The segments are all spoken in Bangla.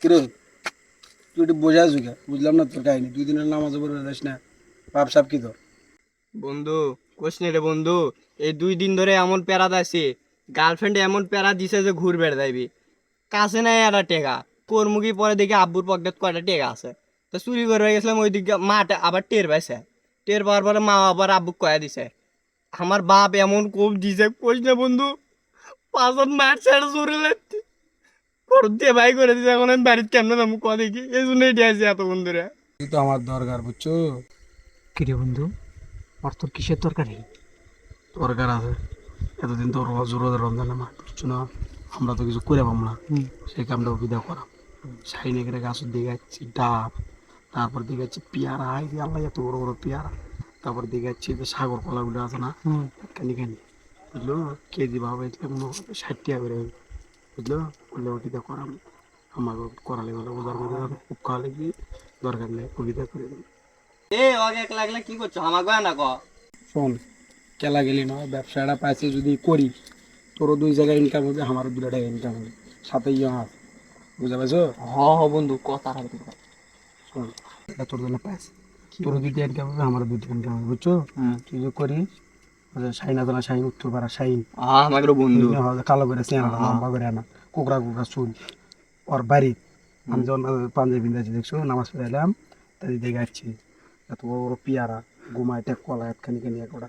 কিরে তুই একটু বোঝা আছো কে? বুঝলাম না তোর কাহিনী। 2 দিনের নামাজও পড়ে যাস না, বাপ সাপ কি তোর? বন্ধু কোশ রে বন্ধু, এই 2 দিন ধরে এমন প্যারা দিছে, গার্লফ্রেন্ড এমন প্যারা দিছে যে ঘুর বেড় যাইবি। কাছে নাই একটা টেকা, কর্মুখী পরে দেখি আব্বুর পকেট কয়টা টেকা আছে। তো চুরি করে গেছিলাম ওই দিকে, মাটা আবার টের পাইছে। টের পাওয়ার পরে মা আবার আব্বুক কয়া দিছে। আমার বাপ এমন কোপ দিছে কোশ না বন্ধু, পাঁচন মার ছেড়ে জোরে লাগছে, খরচ দিয়ে ভাই করে দিছে। এখন আমি বাড়িতে কেমন যাবো ক দেখি, এই জন্য এটি আছে এত বন্ধুরা। তুই তো আমার দরকার, বুঝছো? কিরে বন্ধু, আর তোর কিসের তরকারি? দরকার আছে। এতদিন তো রোজ রমজান আমার, বুঝছো না? আমরা তো কিছু করে পাম না, সেই কামটা বিদা করা। সাইনে করে গাছের দিকে যাচ্ছি ডাব, তারপর দিকে যাচ্ছি পেয়ারা, হাই দিয়ে আল্লাহ এত বড় বড় পেয়ারা। তারপর দিকে যাচ্ছি যে সাগর কলাগুলো আছে না, খানি খানি, বুঝলো? কেজি ভাবে 60 টাকা করে, বুঝলো? বললে ওটিতে করাম, আমাকে করালে বলে ওদের মধ্যে খুব খাওয়ালে কি দরকার নেই, কবিতা করে দেবে। এ অগে এক লাগলে কি করছো আমাকে না ক। শোন, কেলা গেলি নয়, ব্যবসাটা পাইছে যদি করি, তোরও 2 জায়গায় ইনকাম হবে, আমারও 2 টাকা ইনকাম হবে, সাথে হাত, বুঝতে পারছো? বন্ধু কথা রাখতে শোন, এটা তোর জন্য পাইছে, তোরও 2টা ইনকাম হবে, আমারও 2টা ইনকাম হবে, বুঝছো? তুই যে করিস, শাইন আছে না, শাইন উত্তর পাড়া শাইন, আমার বন্ধু কালো করে চেনা লম্বা করে আনা, কোকড়া কোকড়া চুল, ওর বাড়ি। আমি যখন পাঞ্জাবি বিন্দাছি দেখছো, নামাজ পড়ে এলাম, তাই দেখে আসছি এত বড় বড় পেয়ারা, ঘুমায় টেক কলা একখানি খানি একটা,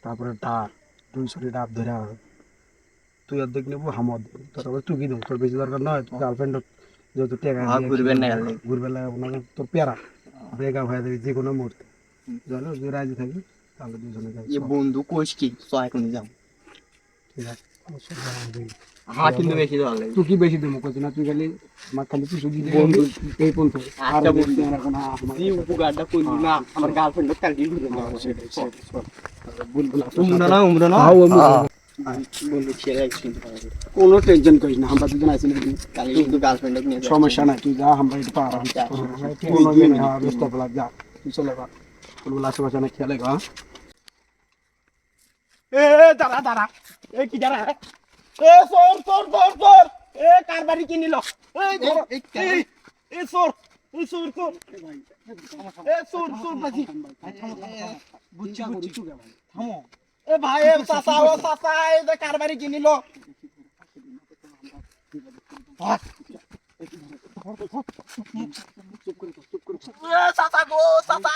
তারপরে ডাব, 200 ডাব ধরে আসে। তুই অর্ধেক নেবো, হাম অর্ধেক, তারপরে তুই কি দেবো? তোর বেশি দরকার নয়, তোর গার্লফ্রেন্ড যেহেতু টেকা ঘুরবে লাগাবো না, তোর পেয়ারা ব্রেকআপ হয়ে যাবে যে কোনো মুহূর্তে। জানো যদি রাজি থাকি তাহলে 2জনে যাই। বন্ধু কোশ কি তো এখন যাও। ঠিক আছে, অবশ্যই জানাবো দেখি। আমার কিন্তু বেশি ভালো লাগে। তুই কি বেশি দেবো করছি না, তুই খালি আমার খালি কিছু দিদি বন্ধু এই পর্যন্ত। আর আচ্ছা বন্ধু, এখন এই উপকারটা করলি না, আমার গার্লফ্রেন্ড কালকে ঘুরে যাবে। উমরা না বন্ধু ছেলে কিন্তু কোনো টেনশন করিস না, আমরা 2জন আছি না, কালকে কিন্তু গার্লফ্রেন্ড নিয়ে যাবে। সমস্যা নাই, তুই যা, আমরা একটু পারা কোনো ইয়ে নেই, ব্যস্ত ফেলা যা, তুই চলে যা, বলবো আশেপাশে না খেয়ালে গা। এ দাঁড়া দাঁড়া, এ কি দাঁড়া, এ সর সর সর সর, এ কার বাড়ি কি নিল, এ সর, এ সর সর, এ সর সর বাজি, বুঝছি বুঝছি, থামো। এ ভাই এ চাচা, ও চাচা, এই যে কার বাড়ি কি নিল। চাচা গো চাচা,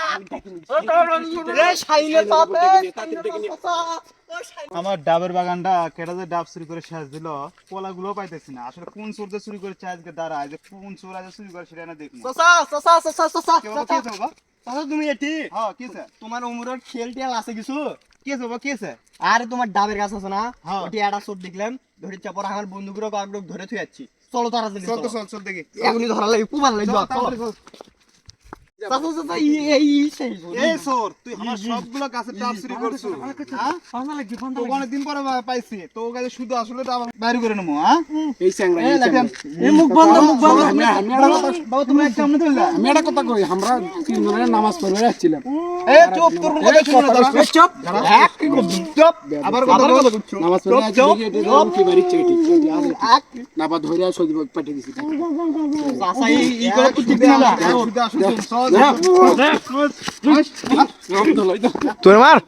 আমার ডাবের বাগানটা কেটা যে ডাব চুরি করে শেষ দিল, কলাগুলো পাইতেছি না। আসলে কোন চোর যে চুরি করে আজকে দাঁড়ায়, যে কোন চোর আজ চুরি করে সেটা না দেখি। তুমি এটি তোমার উমরের খেল টেল আছে কিছু? কি আছে বাবা, কি আছে? আরে তোমার ডাবের গাছ আছে না, হ্যাঁ। ওটি একটা চোর দেখলাম, ধরে চাপর আমার বন্ধুগুলো কয়েক লোক ধরে থুই যাচ্ছি। চলো তারা চল তো চল চল দেখি। এখনই ধরা লাগবে, কুমার লাগবে। এই চোর, তুই আমার সবগুলো গাছের ডাব চুরি করছো। তো অনেকদিন পরে পাইছি তো, ও গাছে শুধু আসলে ডাব বাইরে করে নেবো। এই চ্যাংরা, মুখ বন্ধ মুখ বন্ধ। বাবা তুমি এক সামনে ধরলা। আমি একটা কথা কই, আমরা 3জনের নামাজ পড়ে যাচ্ছিলাম। এ চুপ, তোর কথা শুনে না। চুপ এক চুপ, আবার কথা বলছো। নামাজ পড়ে যাচ্ছি, দেখি এটা দাও কি বাড়ি চেটি চেটি আছে না, বা ধরে সজি পাঠিয়ে দিছি। চাচা এই করে তো ঠিক না। তোর মার